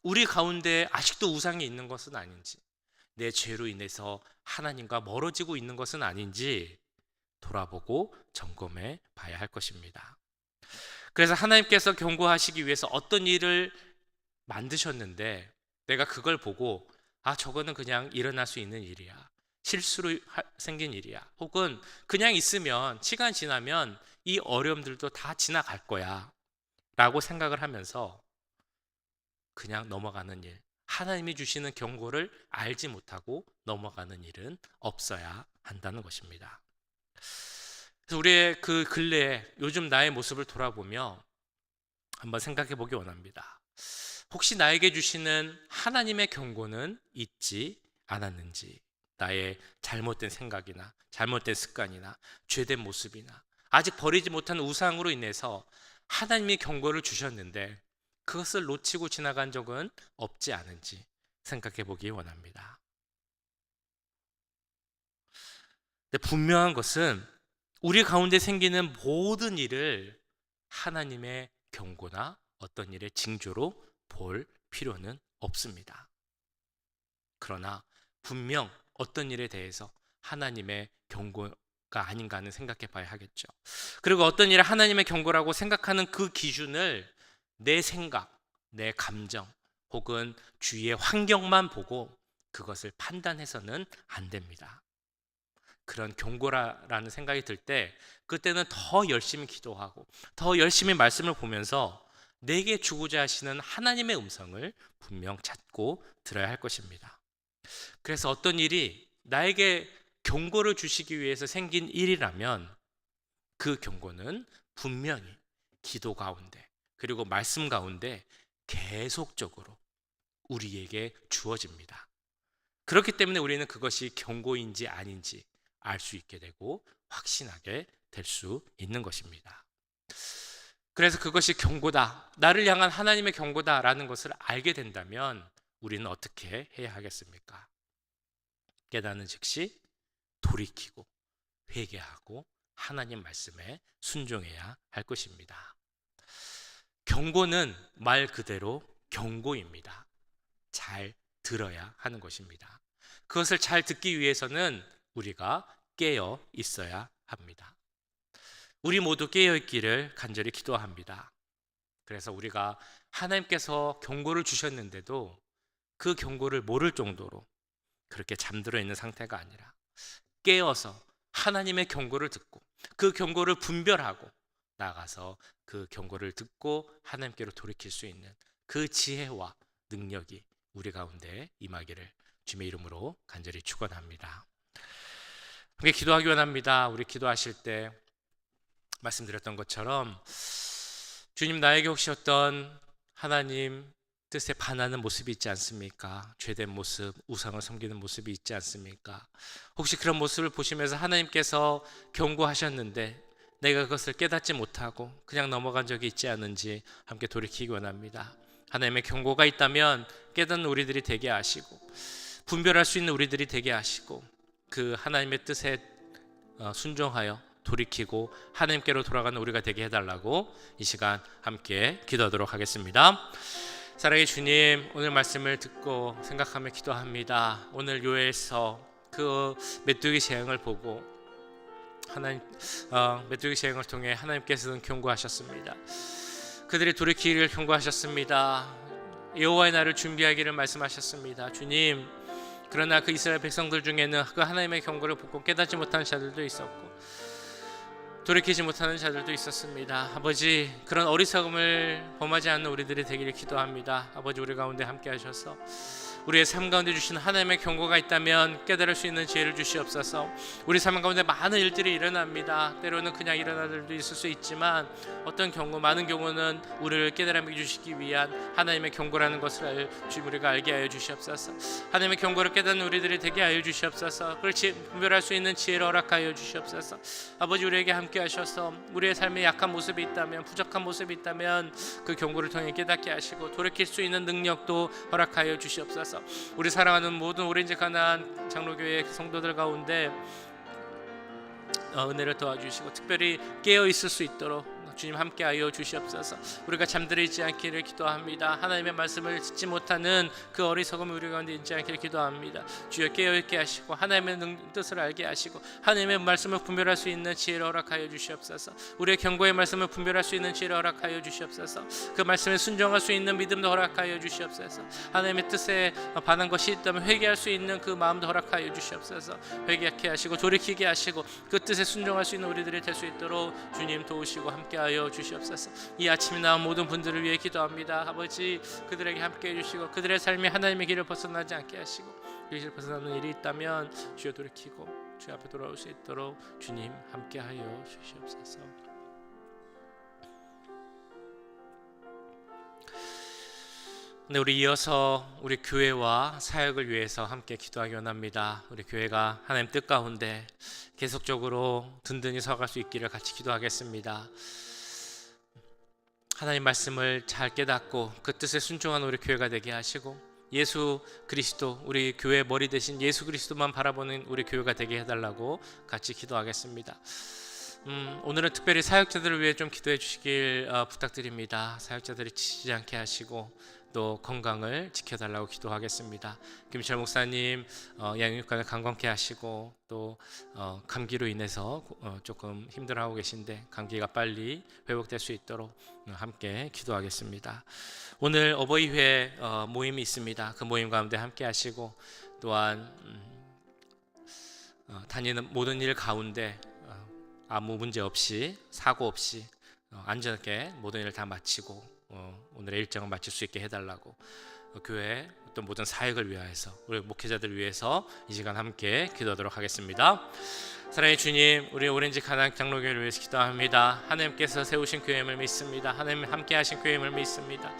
우리 가운데 아직도 우상이 있는 것은 아닌지, 내 죄로 인해서 하나님과 멀어지고 있는 것은 아닌지 돌아보고 점검해 봐야 할 것입니다. 그래서 하나님께서 경고하시기 위해서 어떤 일을 만드셨는데 내가 그걸 보고 저거는 그냥 일어날 수 있는 일이야, 실수로 생긴 일이야, 혹은 그냥 있으면 시간 지나면 이 어려움들도 다 지나갈 거야 라고 생각을 하면서 그냥 넘어가는 일, 하나님이 주시는 경고를 알지 못하고 넘어가는 일은 없어야 한다는 것입니다. 그래서 우리의 그 근래에 요즘 나의 모습을 돌아보며 한번 생각해 보기 원합니다. 혹시 나에게 주시는 하나님의 경고는 잊지 않았는지, 나의 잘못된 생각이나 잘못된 습관이나 죄된 모습이나 아직 버리지 못한 우상으로 인해서 하나님이 경고를 주셨는데 그것을 놓치고 지나간 적은 없지 않은지 생각해 보기 원합니다. 근데 분명한 것은 우리 가운데 생기는 모든 일을 하나님의 경고나 어떤 일의 징조로 볼 필요는 없습니다. 그러나 분명 어떤 일에 대해서 하나님의 경고가 아닌가 하는 생각해 봐야 하겠죠. 그리고 어떤 일을 하나님의 경고라고 생각하는 그 기준을 내 생각, 내 감정 혹은 주위의 환경만 보고 그것을 판단해서는 안 됩니다. 그런 경고라는 생각이 들 때 그때는 더 열심히 기도하고 더 열심히 말씀을 보면서 내게 주고자 하시는 하나님의 음성을 분명 찾고 들어야 할 것입니다. 그래서 어떤 일이 나에게 경고를 주시기 위해서 생긴 일이라면 그 경고는 분명히 기도 가운데 그리고 말씀 가운데 계속적으로 우리에게 주어집니다. 그렇기 때문에 우리는 그것이 경고인지 아닌지 알 수 있게 되고 확신하게 될 수 있는 것입니다. 그래서 그것이 경고다, 나를 향한 하나님의 경고다라는 것을 알게 된다면 우리는 어떻게 해야 하겠습니까? 깨닫는 즉시 돌이키고 회개하고 하나님 말씀에 순종해야 할 것입니다. 경고는 말 그대로 경고입니다. 잘 들어야 하는 것입니다. 그것을 잘 듣기 위해서는 우리가 깨어 있어야 합니다. 우리 모두 깨어 있기를 간절히 기도합니다. 그래서 우리가 하나님께서 경고를 주셨는데도 그 경고를 모를 정도로 그렇게 잠들어 있는 상태가 아니라 깨어서 하나님의 경고를 듣고 그 경고를 분별하고 나가서 그 경고를 듣고 하나님께로 돌이킬 수 있는 그 지혜와 능력이 우리 가운데 임하기를 주님의 이름으로 간절히 축원합니다. 함께 기도하기 원합니다. 우리 기도하실 때 말씀드렸던 것처럼 주님, 나에게 혹시 어떤 하나님 뜻에 반하는 모습이 있지 않습니까? 죄된 모습, 우상을 섬기는 모습이 있지 않습니까? 혹시 그런 모습을 보시면서 하나님께서 경고하셨는데 내가 그것을 깨닫지 못하고 그냥 넘어간 적이 있지 않은지 함께 돌이키기 원합니다. 하나님의 경고가 있다면 깨닫는 우리들이 되게 하시고 분별할 수 있는 우리들이 되게 하시고 그 하나님의 뜻에 순종하여 돌이키고 하나님께로 돌아가는 우리가 되게 해달라고 이 시간 함께 기도하도록 하겠습니다. 사랑의 주님, 오늘 말씀을 듣고 생각하며 기도합니다. 오늘 요엘서 그 메뚜기 재앙을 보고 메뚜기 재앙을 통해 하나님께서는 경고하셨습니다. 그들이 돌이키기를 경고하셨습니다. 여호와의 날을 준비하기를 말씀하셨습니다. 주님, 그러나 그 이스라엘 백성들 중에는 그 하나님의 경고를 듣고 깨닫지 못하는 자들도 있었고 돌이키지 못하는 자들도 있었습니다. 아버지, 그런 어리석음을 범하지 않는 우리들이 되기를 기도합니다. 아버지, 우리 가운데 함께 하셔서 우리의 삶 가운데 주신 하나님의 경고가 있다면 깨달을 수 있는 지혜를 주시옵소서. 우리 삶 가운데 많은 일들이 일어납니다. 때로는 그냥 일어나는 일도 있을 수 있지만 어떤 경고, 많은 경우는 우리를 깨달음해 주시기 위한 하나님의 경고라는 것을 우리가 알게 하여 주시옵소서. 하나님의 경고를 깨닫는 우리들이 되게 하여 주시옵소서. 그걸 분별할 수 있는 지혜를 허락하여 주시옵소서. 아버지, 우리에게 함께 하셔서 우리의 삶에 약한 모습이 있다면, 부족한 모습이 있다면 그 경고를 통해 깨닫게 하시고 돌이킬 수 있는 능력도 허락하여 주시옵소서. 우리 사랑하는 모든 오렌지 가나안 장로교회 성도들 가운데 은혜를 도와주시고 특별히 깨어 있을 수 있도록 주님 함께하여 주시옵소서. 우리가 잠들지 않기를 기도합니다. 하나님의 말씀을 듣지 못하는 그 어리석음이 우리 가운데 있지 않기를 기도합니다. 주여, 깨어있게 하시고 하나님의 뜻을 알게 하시고 하나님의 말씀을 분별할 수 있는 지혜를 허락하여 주시옵소서. 우리의 경고의 말씀을 분별할 수 있는 지혜를 허락하여 주시옵소서. 그 말씀에 순종할 수 있는 믿음도 허락하여 주시옵소서. 하나님의 뜻에 반한 것이 있다면 회개할 수 있는 그 마음도 허락하여 주시옵소서. 회개하게 하시고 돌이키게 하시고 그 뜻에 순종할 수 있는 우리들이 될 수 있도록 주님 도우시고 함께 하여 주시옵소서. 이 아침에 나온 모든 분들을 위해 기도합니다. 아버지, 그들에게 함께 해주시고 그들의 삶이 하나님의 길을 벗어나지 않게 하시고 그 길을 벗어나는 일이 있다면 주여 돌이키고 주 앞에 돌아올 수 있도록 주님 함께 하여 주시옵소서. 네, 우리 이어서 우리 교회와 사역을 위해서 함께 기도하기 원합니다. 우리 교회가 하나님 뜻 가운데 계속적으로 든든히 서갈 수 있기를 같이 기도하겠습니다. 하나님 말씀을 잘 깨닫고 그 뜻에 순종하는 우리 교회가 되게 하시고 예수 그리스도, 우리 교회의 머리 대신 예수 그리스도만 바라보는 우리 교회가 되게 해달라고 같이 기도하겠습니다. 오늘은 특별히 사역자들을 위해 좀 기도해 주시길 부탁드립니다. 사역자들이 지치지 않게 하시고 또 건강을 지켜달라고 기도하겠습니다. 김철 목사님 양육관을 강건케 하시고 또 감기로 인해서 조금 힘들어하고 계신데 감기가 빨리 회복될 수 있도록 함께 기도하겠습니다. 오늘 어버이회 모임이 있습니다. 그 모임 가운데 함께 하시고 또한 다니는 모든 일 가운데 아무 문제 없이 사고 없이 안전하게 모든 일을 다 마치고 오늘의 일정을 마칠 수 있게 해달라고 교회 어떤 모든 사역을 위하여서 우리 목회자들을 위해서 이 시간 함께 기도하도록 하겠습니다. 사랑의 주님, 우리 오렌지 가나안 장로교회를 위해서 기도합니다. 하나님께서 세우신 교회임을 믿습니다. 하나님 함께 하신 교회임을 믿습니다.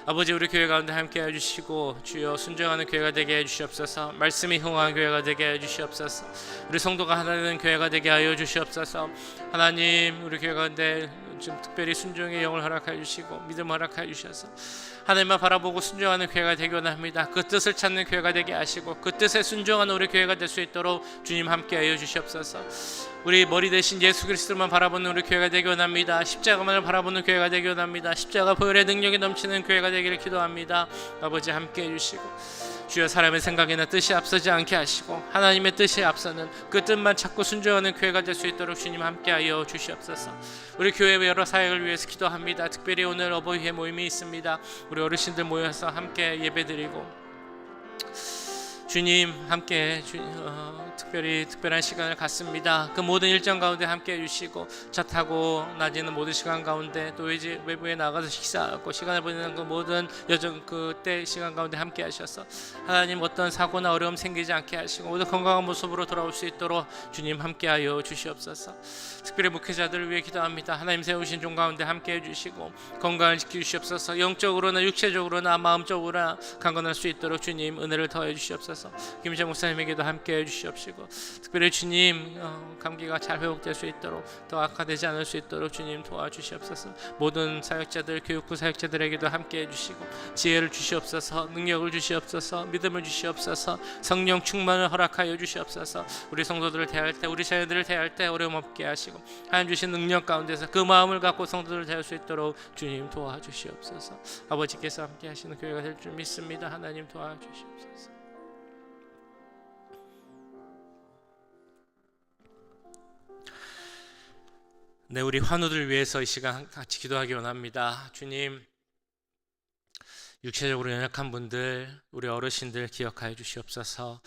아버지, 우리 교회 가운데 함께 해주시고 주여 순종하는 교회가 되게 해주시옵소서. 말씀이 흥황한 교회가 되게 해주시옵소서. 우리 성도가 하나 되는 교회가 되게 하여 주시옵소서. 하나님, 우리 교회 가운데 좀 특별히 순종의 영을 허락해 주시고 믿음 허락해 주셔서 하나님만 바라보고 순종하는 교회가 되기 원합니다. 그 뜻을 찾는 교회가 되게 하시고 그 뜻에 순종하는 우리 교회가 될 수 있도록 주님 함께 하여 주시옵소서. 우리 머리 대신 예수 그리스도만 바라보는 우리 교회가 되기 원합니다. 십자가만을 바라보는 교회가 되기 원합니다. 십자가 보혈의 능력이 넘치는 교회가 되기를 기도합니다. 아버지 함께 해주시고 주여, 사람의 생각이나 뜻이 앞서지 않게 하시고 하나님의 뜻이 앞서는 그 뜻만 찾고 순종하는 교회가 될 수 있도록 주님 함께하여 주시옵소서. 우리 교회 여러 사역을 위해서 기도합니다. 특별히 오늘 어버이회 모임이 있습니다. 우리 어르신들 모여서 함께 예배드리고 주님 함께 특별히 특별한 시간을 갖습니다. 그 모든 일정 가운데 함께 해주시고 차 타고 낮에는 모든 시간 가운데 또 이제 외부에 나가서 식사하고 시간을 보내는 그 모든 여정 그때 시간 가운데 함께 하셔서 하나님 어떤 사고나 어려움 생기지 않게 하시고 모두 건강한 모습으로 돌아올 수 있도록 주님 함께하여 주시옵소서. 특별히 목회자들을 위해 기도합니다. 하나님 세우신 종 가운데 함께 해주시고 건강을 지키시옵소서. 영적으로나 육체적으로나 마음적으로나 강건할 수 있도록 주님 은혜를 더해 주시옵소서. 김재 목사님에게도 함께 해주시옵시고 특별히 주님 감기가 잘 회복될 수 있도록 더 악화되지 않을 수 있도록 주님 도와주시옵소서. 모든 사역자들 교육부 사역자들에게도 함께 해주시고 지혜를 주시옵소서. 능력을 주시옵소서. 믿음을 주시옵소서. 성령 충만을 허락하여 주시옵소서. 우리 성도들을 대할 때 우리 자녀들을 대할 때 어려움 없게 하시고 하나님 주신 능력 가운데서 그 마음을 갖고 성도들을 대할 수 있도록 주님 도와주시옵소서. 아버지께서 함께 하시는 교회가 될 줄 믿습니다. 하나님 도와주시옵소서. 네, 우리 환우들 위해서 이 시간 같이 기도하기 원합니다. 주님, 육체적으로 연약한 분들, 우리 어르신들 기억하여 주시옵소서.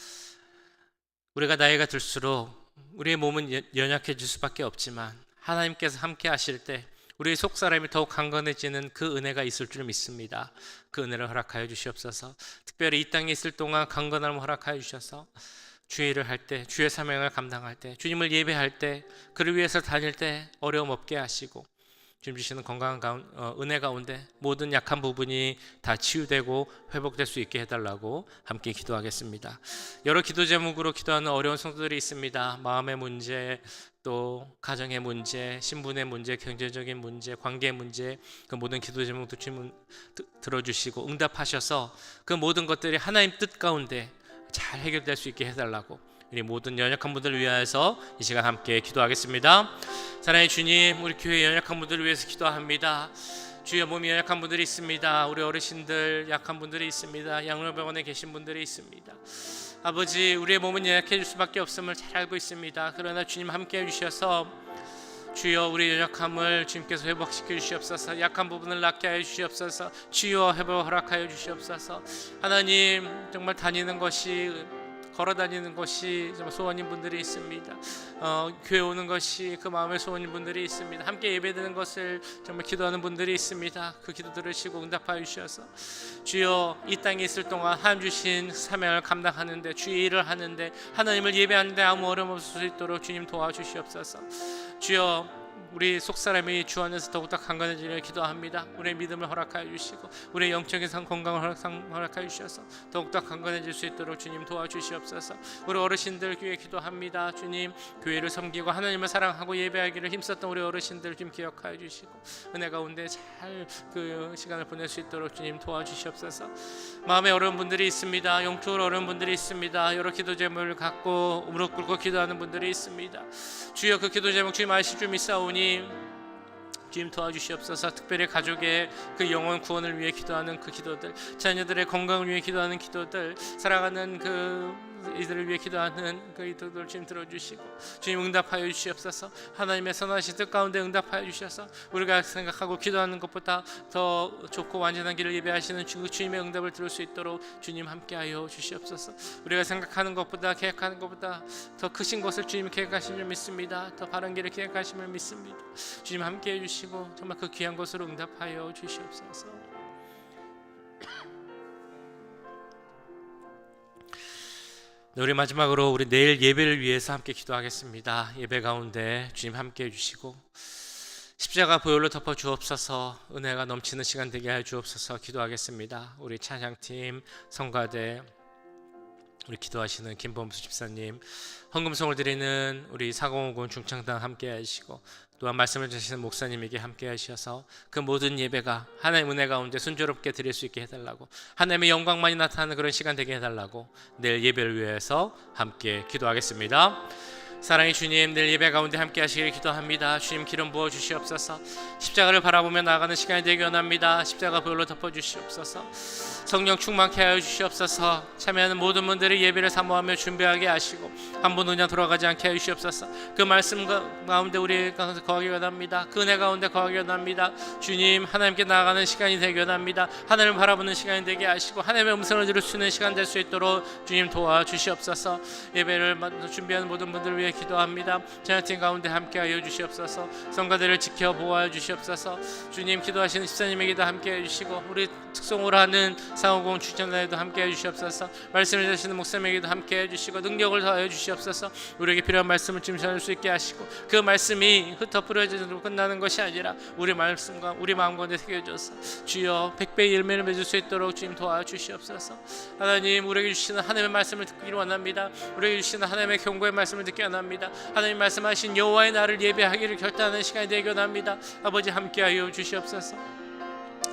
우리가 나이가 들수록 우리의 몸은 연약해질 수밖에 없지만 하나님께서 함께 하실 때 우리의 속사람이 더욱 강건해지는 그 은혜가 있을 줄 믿습니다. 그 은혜를 허락하여 주시옵소서. 특별히 이 땅에 있을 동안 강건함을 허락하여 주셔서 주의 일을 할 때, 주의 사명을 감당할 때, 주님을 예배할 때, 그를 위해서 다닐 때 어려움 없게 하시고 주님 주시는 건강한 은혜 가운데 모든 약한 부분이 다 치유되고 회복될 수 있게 해달라고 함께 기도하겠습니다. 여러 기도 제목으로 기도하는 어려운 성도들이 있습니다. 마음의 문제, 또 가정의 문제, 신분의 문제, 경제적인 문제, 관계 문제, 그 모든 기도 제목도 주님 들어주시고 응답하셔서 그 모든 것들이 하나님 뜻 가운데 잘 해결될 수 있게 해달라고 우리 모든 연약한 분들을 위하여서 이 시간 함께 기도하겠습니다. 사랑의 주님, 우리 교회 연약한 분들을 위해서 기도합니다. 주여, 몸이 연약한 분들이 있습니다. 우리 어르신들 약한 분들이 있습니다. 양로병원에 계신 분들이 있습니다. 아버지, 우리의 몸은 연약해질 수밖에 없음을 잘 알고 있습니다. 그러나 주님 함께 해주셔서 주여, 우리 연약함을 주님께서 회복시켜 주시옵소서. 약한 부분을 낫게 하여 주시옵소서. 치유와 회복을 허락하여 주시옵소서. 하나님, 정말 다니는 것이, 걸어 다니는 것이 정말 소원인 분들이 있습니다. 교회 오는 것이 그 마음의 소원인 분들이 있습니다. 함께 예배드리는 것을 정말 기도하는 분들이 있습니다. 그 기도 들으시고 응답하여 주셔서 주여, 이 땅에 있을 동안 하나님 주신 사명을 감당하는데, 주의 일을 하는데, 하나님을 예배하는데 아무 어려움 없을 수 있도록 주님 도와주시옵소서. 주여, 우리 속사람이 주 안에서 더욱더 강건해지기를 기도합니다. 우리의 믿음을 허락하여 주시고 우리의 영적인 건강을 허락하여 주셔서 더욱더 강건해질 수 있도록 주님 도와주시옵소서. 우리 어르신들 교회 기도합니다. 주님, 교회를 섬기고 하나님을 사랑하고 예배하기를 힘썼던 우리 어르신들 좀 기억하여 주시고 은혜 가운데 잘 그 시간을 보낼 수 있도록 주님 도와주시옵소서. 마음에 어려운 분들이 있습니다. 영적으로 어려운 분들이 있습니다. 여러 기도 제목을 갖고 무릎 꿇고 기도하는 분들이 있습니다. 주여, 그 기도 제목 주님 아실 줄 믿사오니 주님 도와주시옵소서. 특별히 가족의 그 영혼 구원을 위해 기도하는 그 기도들, 자녀들의 건강을 위해 기도하는 기도들, 사랑하는 그 이들을 위해 기도하는 그 기도들 주님 들어주시고 주님 응답하여 주시옵소서. 하나님의 선하신 뜻 가운데 응답하여 주셔서 우리가 생각하고 기도하는 것보다 더 좋고 완전한 길을 예배하시는 주님의 응답을 들을 수 있도록 주님 함께하여 주시옵소서. 우리가 생각하는 것보다 계획하는 것보다 더 크신 것을 주님 계획하심을 믿습니다. 더 바른 길을 계획하심을 믿습니다. 주님 함께해 주시고 정말 그 귀한 것으로 응답하여 주시옵소서. 우리 마지막으로 우리 내일 예배를 위해서 함께 기도하겠습니다. 예배 가운데 주님 함께해 주시고 십자가 보혈로 덮어 주옵소서. 은혜가 넘치는 시간 되게 하여 주옵소서. 기도하겠습니다. 우리 찬양팀, 성가대, 우리 기도하시는 김범수 집사님, 헌금송을 드리는 우리 4050 중창단 함께 하시고 또한 말씀을 주시는 목사님에게 함께 하셔서 그 모든 예배가 하나님의 은혜 가운데 순조롭게 드릴 수 있게 해달라고, 하나님의 영광만이 나타나는 그런 시간 되게 해달라고 내일 예배를 위해서 함께 기도하겠습니다. 사랑의 주님, 내일 예배 가운데 함께 하시길 기도합니다. 주님 기름 부어 주시옵소서. 십자가를 바라보며 나아가는 시간이 되기 원합니다. 십자가 보혈로 덮어 주시옵소서. 성령 충만케 하여 주시옵소서. 참여하는 모든 분들이 예배를 사모하며 준비하게 하시고 한 번 그냥 돌아가지 않게 하여 주시옵소서. 그 말씀 가운데 우리 가운데 거하기 원합니다. 그 은혜 가운데 거하기 원합니다. 주님, 하나님께 나아가는 시간이 되기 원합니다. 하나님을 바라보는 시간이 되게 하시고 하나님의 음성을 들을 수 있는 시간 될 수 있도록 주님 도와주시옵소서. 예배를 준비하는 모든 분들을 위해 기도합니다. 찬양팀 가운데 함께하여 주시옵소서. 성가대를 지켜 보호하여 주시옵소서. 주님, 기도하시는 집사님에게도 함께해 주시고 우리 특송으로 하는 상호공 추천단에도 함께해 주시옵소서. 말씀을 전하시는 목사님에게도 함께해 주시고 능력을 더하여 주시옵소서. 우리에게 필요한 말씀을 지금 전할 수 있게 하시고 그 말씀이 흩어 뿌려지도록 끝나는 것이 아니라 우리 말씀과 우리 마음 가운데 새겨져서 주여 100배의 열매를 맺을 수 있도록 주님 도와주시옵소서. 하나님, 우리에게 주시는 하나님의 말씀을 듣기를 원합니다. 우리에게 주시는 하나님의 경고의 말씀을 듣기 원합니다. 하나님 말씀하신 여호와의 날을 예배하기를 결단하는 시간이 되기 원합니다. 아버지, 함께하여 주시옵소서.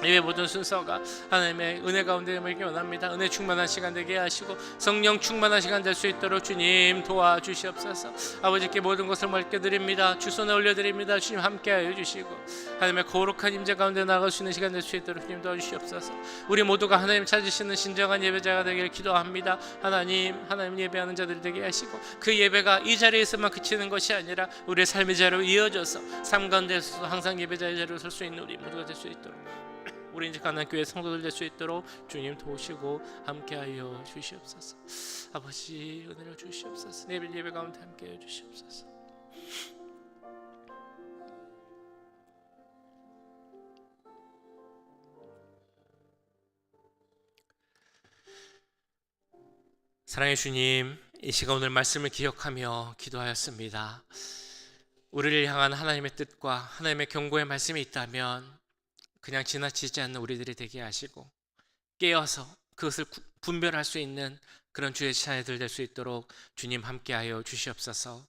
예배 모든 순서가 하나님의 은혜 가운데 임하기 원합니다. 은혜 충만한 시간 되게 하시고 성령 충만한 시간 될 수 있도록 주님 도와주시옵소서. 아버지께 모든 것을 맡겨드립니다. 주 손에 올려드립니다. 주님 함께하여 주시고 하나님의 거룩한 임재 가운데 나아갈 수 있는 시간 될 수 있도록 주님 도와주시옵소서. 우리 모두가 하나님 찾으시는 진정한 예배자가 되기를 기도합니다. 하나님 예배하는 자들 되게 하시고 그 예배가 이 자리에서만 그치는 것이 아니라 우리의 삶의 자리로 이어져서 삶 가운데서 항상 예배자의 자리로 설 수 있는 우리 모두가 될 수 있도록 우리 이제 가나안 교회 성도들 될 수 있도록 주님 도우시고 함께하여 주시옵소서. 아버지, 은혜를 주시옵소서. 내일 예배 가운데 함께하여 주시옵소서. 사랑의 주님, 이 시간 오늘 말씀을 기억하며 기도하였습니다. 우리를 향한 하나님의 뜻과 하나님의 경고의 말씀이 있다면 그냥 지나치지 않는 우리들이 되게 하시고 깨어서 그것을 분별할 수 있는 그런 주의 자녀들 될 수 있도록 주님 함께하여 주시옵소서.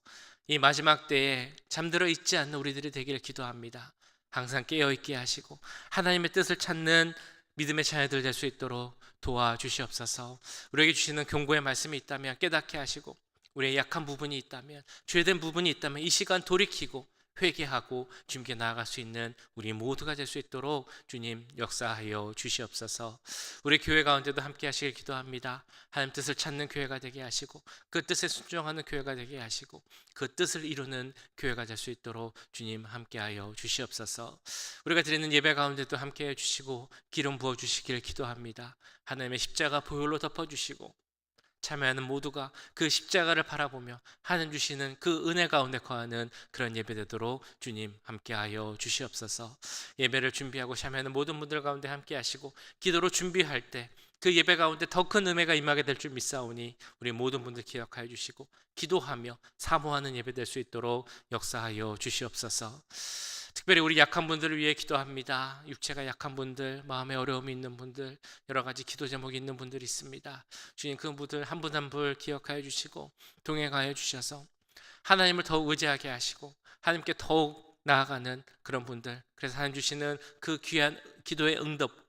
이 마지막 때에 잠들어 있지 않는 우리들이 되기를 기도합니다. 항상 깨어있게 하시고 하나님의 뜻을 찾는 믿음의 자녀들 될 수 있도록 도와주시옵소서. 우리에게 주시는 경고의 말씀이 있다면 깨닫게 하시고 우리의 약한 부분이 있다면 죄된 부분이 있다면 이 시간 돌이키고 회개하고 주님께 나아갈 수 있는 우리 모두가 될 수 있도록 주님 역사하여 주시옵소서. 우리 교회 가운데도 함께 하시길 기도합니다. 하나님 뜻을 찾는 교회가 되게 하시고 그 뜻에 순종하는 교회가 되게 하시고 그 뜻을 이루는 교회가 될 수 있도록 주님 함께하여 주시옵소서. 우리가 드리는 예배 가운데도 함께해 주시고 기름 부어 주시길 기도합니다. 하나님의 십자가 보혈로 덮어주시고 참여하는 모두가 그 십자가를 바라보며 하나님 주시는 그 은혜 가운데 거하는 그런 예배 되도록 주님 함께하여 주시옵소서. 예배를 준비하고 참여하는 모든 분들 가운데 함께 하시고 기도로 준비할 때 그 예배 가운데 더 큰 은혜가 임하게 될 줄 믿사오니 우리 모든 분들 기억하여 주시고 기도하며 사모하는 예배 될 수 있도록 역사하여 주시옵소서. 특별히 우리 약한 분들을 위해 기도합니다. 육체가 약한 분들, 마음에 어려움이 있는 분들, 여러 가지 기도 제목이 있는 분들이 있습니다. 주님, 그 분들 한 분 한 분 기억하여 주시고 동행하여 주셔서 하나님을 더욱 의지하게 하시고 하나님께 더욱 나아가는 그런 분들, 그래서 하나님 주시는 그 귀한 기도의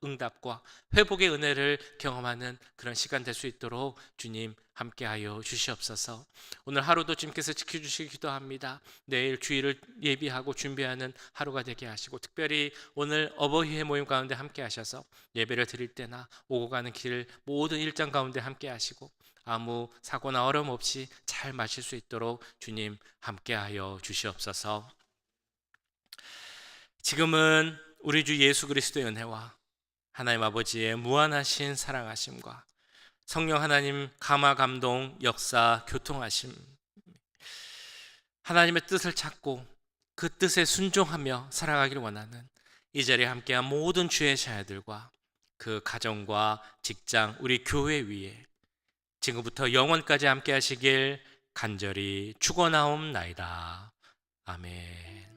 응답과 회복의 은혜를 경험하는 그런 시간 될 수 있도록 주님 함께하여 주시옵소서. 오늘 하루도 주님께서 지켜주시기 기도합니다. 내일 주일을 예비하고 준비하는 하루가 되게 하시고 특별히 오늘 어버이회 모임 가운데 함께 하셔서 예배를 드릴 때나 오고 가는 길 모든 일정 가운데 함께 하시고 아무 사고나 어려움 없이 잘 마실 수 있도록 주님 함께하여 주시옵소서. 지금은 우리 주 예수 그리스도의 은혜와 하나님 아버지의 무한하신 사랑하심과 성령 하나님 감화 감동 역사 교통하심, 하나님의 뜻을 찾고 그 뜻에 순종하며 살아가기를 원하는 이 자리에 함께한 모든 주의 자녀들과 그 가정과 직장 우리 교회 위에 지금부터 영원까지 함께 하시길 간절히 축원하옵나이다. 아멘.